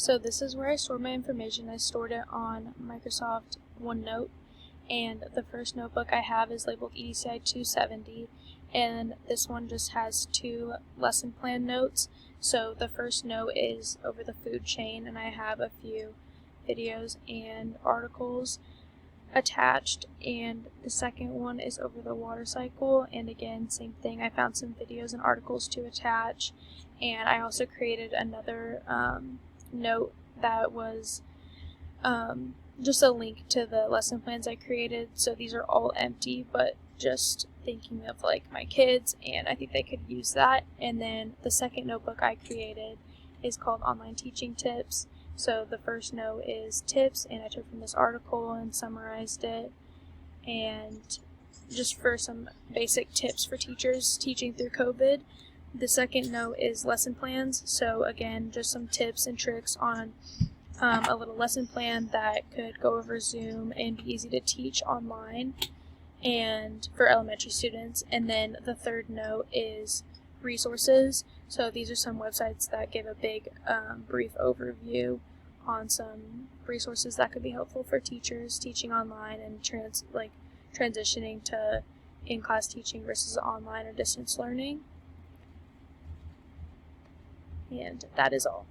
So this is where I store my information. I stored it on Microsoft OneNote, and the first notebook I have is labeled EDCI 270, and this one just has 2 lesson plan notes. So the first note is over the food chain, and I have a few videos and articles attached, and the second one is over the water cycle, and again, same thing, I found some videos and articles to attach, and I also created another note that was just a link to the lesson plans I created. So these are all empty, but just thinking of like my kids, and I think they could use that. And then the second notebook I created is called Online Teaching Tips. So the first note is tips, and I took from this article and summarized it, and just for some basic tips for teachers teaching through COVID. The second note is lesson plans, so again, just some tips and tricks on a little lesson plan that could go over Zoom and be easy to teach online and for elementary students. And then the third note is resources. So these are some websites that give a big brief overview on some resources that could be helpful for teachers teaching online and transitioning to in-class teaching versus online or distance learning. And that is all.